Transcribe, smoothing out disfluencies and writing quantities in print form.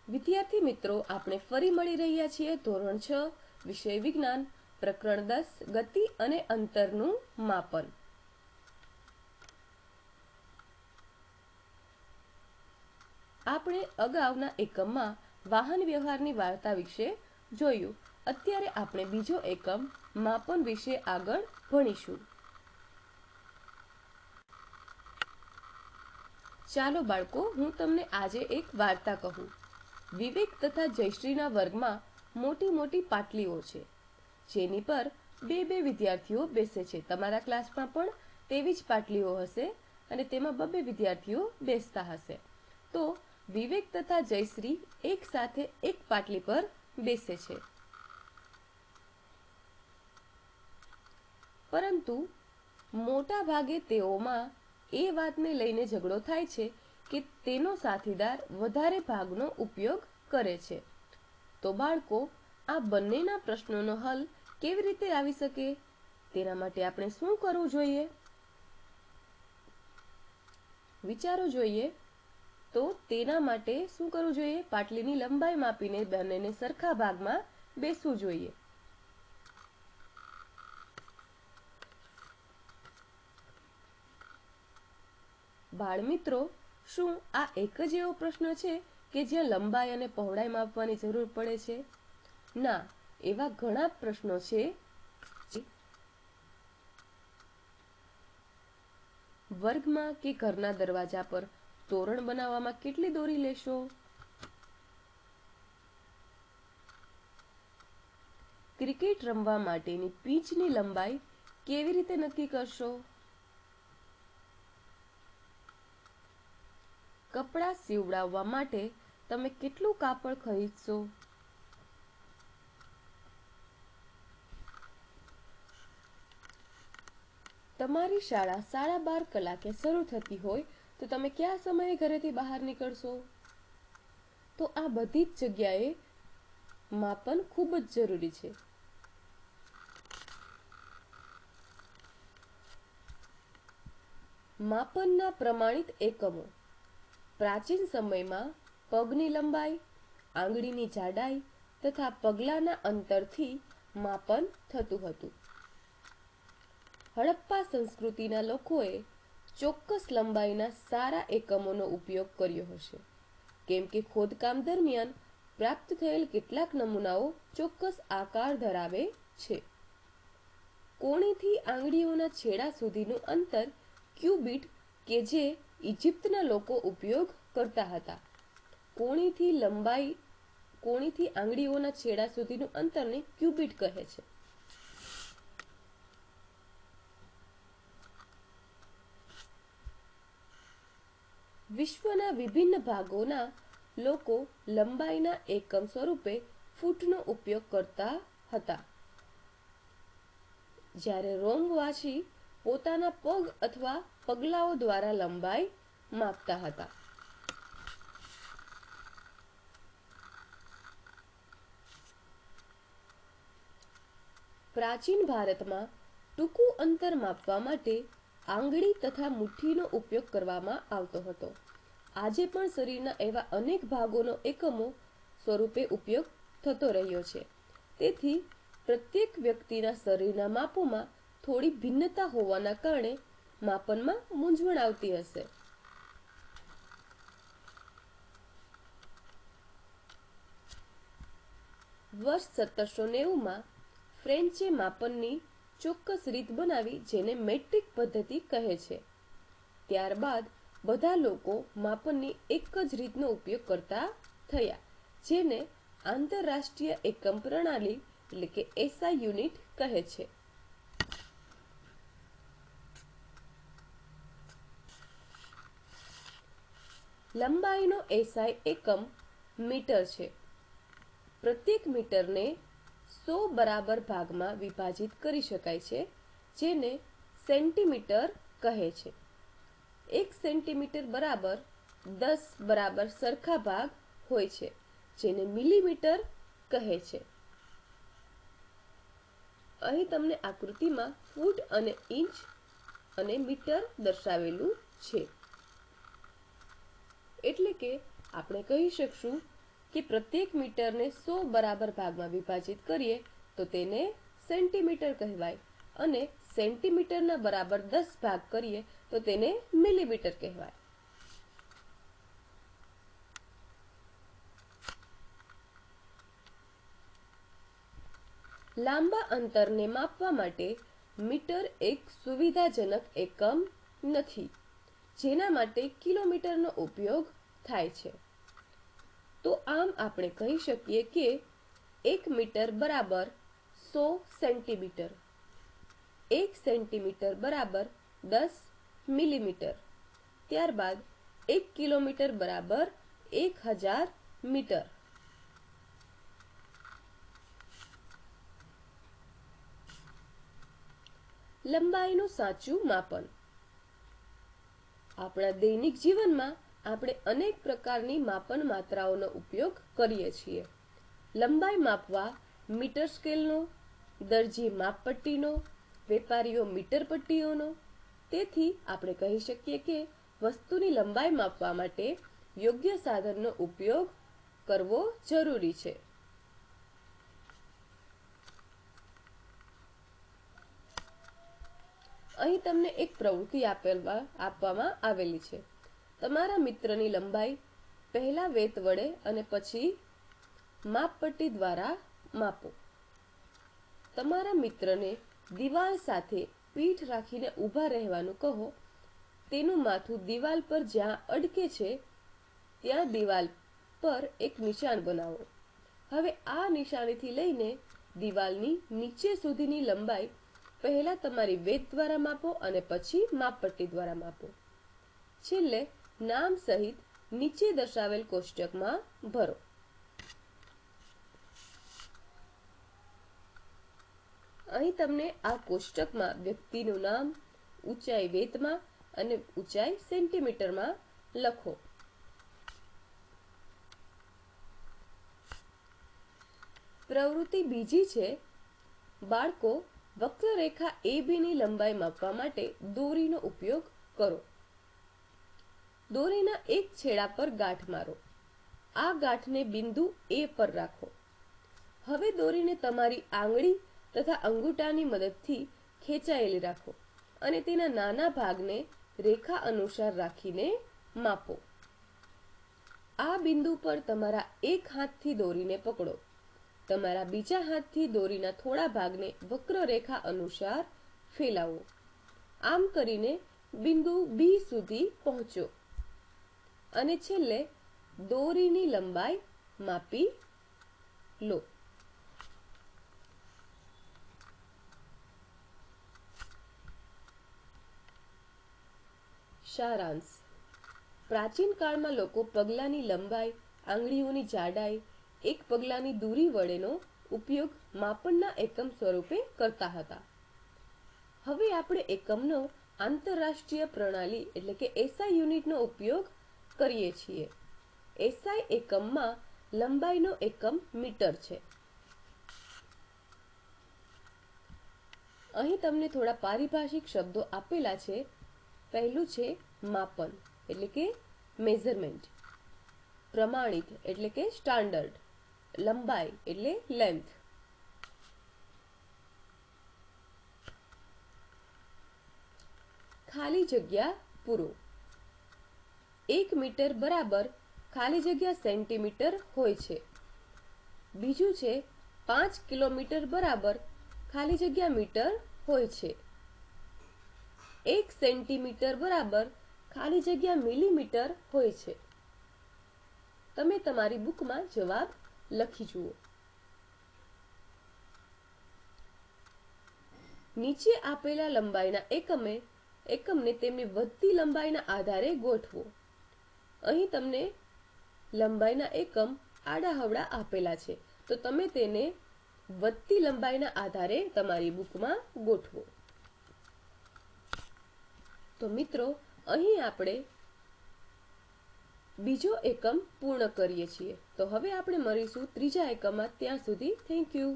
વિદ્યાર્થી મિત્રો, આપણે ફરી મળી રહ્યા છીએ ધોરણ 6 વિષય વિજ્ઞાન પ્રકરણ 10 ગતિ અને અંતરનું માપન. આપણે અગાઉના એકમમાં વાહન વ્યવહારની વાર્તા વિશે જોયું. અત્યારે આપણે બીજો એકમ માપન વિશે આગળ ભણીશું. ચાલો બાળકો, હું તમને આજે એક વાર્તા કહું. વિવેક તથા જયશ્રીના વર્ગમાં મોટી મોટી પાટલીઓ છે, જેની પર બે બે વિદ્યાર્થીઓ બેસે છે. તમારા ક્લાસમાં પણ તેવી જ પાટલીઓ હશે અને તેમાં બે વિદ્યાર્થીઓ બેસતા હશે. તો વિવેક તથા જયશ્રી એક સાથે એક પાટલી પર બેસે છે. પરંતુ મોટા ભાગે તેઓમાં એ વાતને લઈને ઝઘડો થાય છે કે તેનો સાથીદાર વધારે ભાગનો ઉપયોગ કરે છે. તો બાળકો, આ બંનેના પ્રશ્નોનો હલ કેવી રીતે આવી શકે? તેના માટે આપણે શું કરવું જોઈએ? વિચારો જોઈએ. તો તેના માટે શું કરવું જોઈએ? પાટલીની લંબાઈ માપીને બંનેને સરખા ભાગમાં બેસવું જોઈએ. બાળમિત્રો, શું આ એક જ એવો પ્રશ્ન છે કે જ્યાં લંબાઈ અને પહોળાઈ માપવાની જરૂર પડે છે? ના, એવા ઘણા પ્રશ્નો છે. વર્ગમાં કે ઘરના દરવાજા પર તોરણ બનાવવામાં કેટલી દોરી લેશો? ક્રિકેટ રમવા માટેની પીચની લંબાઈ કેવી રીતે નક્કી કરશો? કપડાં સીવડાવવા માટે તમે કેટલું કાપડ ખરીદશો? તમારી શાળા 12:30 કલાકે શરૂ થતી હોય તો તમે કયા સમયે ઘરેથી બહાર નીકળશો? તો આ બધી જ જગ્યાએ માપન ખૂબ જ જરૂરી છે. માપનના પ્રમાણિત એકમો. પ્રાચીન સમયમાં પગની લંબાઈ, આંગળીની જાડાઈ તથા પગલાના અંતરથી માપન થતું હતું. હડપ્પા સંસ્કૃતિના લોકોએ ચોક્કસ લંબાઈના સારા એકમોનો ઉપયોગ કર્યો હશે, કેમ કે ખોદકામ દરમિયાન પ્રાપ્ત થયેલ કેટલાક નમૂનાઓ ચોક્કસ આકાર ધરાવે છે. કોણીથી આંગળીઓના છેડા સુધીનું અંતર ક્યુબિટ, કે જે ઇજિપ્તના લોકો ઉપયોગ કરતા હતા. કોણીથી આંગળીઓના છેડા સુધીનું અંતરને ક્યુબિટ કહે છે. વિશ્વના વિભિન્ન ભાગોના લોકો લંબાઈના એકમ સ્વરૂપે ફૂટનો ઉપયોગ કરતા હતા. જ્યારે રોમવાસી પોતાના પગ અથવા પગલાઓ દ્વારા લંબાઈ માપતા હતા. પ્રાચીન ભારતમાં ટૂંકું અંતર માપવા માટે આંગળી તથા મુઠ્ઠીનો ઉપયોગ કરવામાં આવતો હતો. આજે પણ શરીરના એવા અનેક ભાગોનો એકમો સ્વરૂપે ઉપયોગ થતો રહ્યો છે. તેથી પ્રત્યેક વ્યક્તિના શરીરના માપોમાં થોડી ભિન્નતા હોવાના કારણે માપનમાં મૂંઝવણ આવતી હશે. વર્ષ 1790માં ફ્રેન્ચે માપનની ચોક્કસ રીત બનાવી, જેને મેટ્રિક પદ્ધતિ કહે છે. ત્યારબાદ બધા લોકો માપનની એક જ રીતનો ઉપયોગ કરતા થયા, જેને આંતરરાષ્ટ્રીય એકમ પ્રણાલી એટલે કે એસઆઈ યુનિટ કહે છે. લંબાઈનો એસઆઈ એકમ મીટર છે. પ્રત્યેક મીટરને 100 બરાબર ભાગમાં વિભાજિત કરી શકાય છે, જેને સેન્ટીમીટર કહે છે. 1 સેન્ટીમીટર બરાબર 10 બરાબર સરખા ભાગ હોય છે, જેને મિલીમીટર કહે છે. અહીં તમને આકૃતિમાં ફૂટ અને ઇંચ અને મીટર દર્શાવેલું છે. એટલે કે આપણે કહી શકશું કે પ્રત્યેક મીટરને 100 બરાબર ભાગમાં વિભાજિત કરીએ તો તેને સેન્ટીમીટર કહેવાય અને સેન્ટીમીટરના બરાબર 10 ભાગ કરીએ તો તેને મિલીમીટર કહેવાય. લાંબા અંતરને માપવા માટે મીટર એક સુવિધાજનક એકમ નથી, જેના માટે કિલોમીટરનો ઉપયોગ થાય છે. તો આમ આપણે કહી શકીએ કે 1 મીટર બરાબર 100 સેન્ટીમીટર, 1 સેન્ટીમીટર બરાબર 10 મિલીમીટર, ત્યારબાદ 1 કિલોમીટર બરાબર 1000 મીટર. લંબાઈનું સાચું માપન. આપણા દૈનિક જીવનમાં આપણે અનેક પ્રકારની માપન માત્રાઓનો ઉપયોગ કરીએ છીએ. લંબાઈ માપવા મીટર સ્કેલનો, દરજી માપપટ્ટીનો, વેપારીઓ મીટર પટ્ટીઓનો. તેથી આપણે કહી શકીએ કે વસ્તુની લંબાઈ માપવા માટે યોગ્ય સાધનનો ઉપયોગ કરવો જરૂરી છે. અહીં તમને એક પ્રવૃત્તિ આપવામાં આવેલી છે. તમારા મિત્રની લંબાઈ પહેલા વેત વડે અને પછી માપપટ્ટી દ્વારા માપો. તમારા મિત્રને દિવાલ સાથે પીઠ રાખીને ઊભા રહેવાનું કહો. તેનું માથું દિવાલ પર જ્યાં અડકે છે ત્યાં દિવાલ પર એક નિશાન બનાવો. હવે આ નિશાનીથી લઈને દિવાલની નીચે સુધીની લંબાઈ પહેલા તમારી વેત દ્વારા માપો અને પછી માપપટ્ટી દ્વારા માપો. છેલ્લે નામ સહિત નીચે દર્શાવેલ કોષ્ટકમાં ભરો. અહીં તમને આ કોષ્ટકમાં વ્યક્તિનું નામ, ઊંચાઈ વેતમાં અને ઊંચાઈ સેન્ટીમીટરમાં લખો. પ્રવૃત્તિ બીજી છે, બાળકો વક્રરેખા એબીની લંબાઈ માપવા માટે દોરીનો ઉપયોગ કરો. દોરીના એક છેડા પર ગાંઠ મારો. આ ગાંઠને બિંદુ એ પર રાખો. હવે દોરીને તમારી આંગળી તથા અંગૂઠાની મદદથી ખેંચાયેલી રાખો અને તેના નાના ભાગને રેખા અનુસાર રાખીને માપો. આ બિંદુ પર તમારા એક હાથથી દોરીને પકડો. તમારા બીજા હાથથી દોરીના થોડા ભાગને વક્રરેખા અનુસાર ફેલાવો. આમ કરીને બિંદુ બી સુધી પહોંચો અને છેલ્લે દોરીની લંબાઈ માપી લો. સારાંશ. પ્રાચીન કાળમાં લોકો પગલાની લંબાઈ, આંગળીઓની જાડાઈ, એક પગલાની દૂરી વડેનો ઉપયોગ માપનના એકમ સ્વરૂપે કરતા હતા. હવે આપણે એકમનો આંતરરાષ્ટ્રીય પ્રણાલી એટલે કે એસઆઈ યુનિટનો ઉપયોગ કરીએ છીએ. એસઆઈ એકમમાં લંબાઈનો એકમ મીટર છે. અહીં તમને થોડા પારિભાષિક શબ્દો આપેલા છે. પહેલું છે માપન એટલે કે મેઝરમેન્ટ, પ્રમાણિત એટલે કે સ્ટાન્ડર્ડ, લંબાઈ એટલે લેન્થ. ખાલી જગ્યા પૂરો. 1 મીટર બરાબર ખાલી જગ્યા સેન્ટીમીટર હોય છે. બીજું છે 5 કિલોમીટર બરાબર ખાલી જગ્યા મીટર હોય છે. 1 સેન્ટીમીટર બરાબર ખાલી જગ્યા મિલીમીટર હોય છે. તમે તમારી બુકમાં જવાબ લખી જુઓ. નીચે આપેલા લંબાઈના એકમને તેમની વધતી લંબાઈના આધારે ગોઠવો. અહીં તમને લંબાઈના એકમ આડાહવડા આપેલા છે, તો તમે તેને વધતી લંબાઈના આધારે તમારી બુકમાં ગોઠવો. તો મિત્રો, અહીં આપણે બીજો એકમ પૂર્ણ કરીએ છીએ. તો હવે આપણે મળીશું ત્રીજા એકમમાં. ત્યાં સુધી થેન્ક યુ.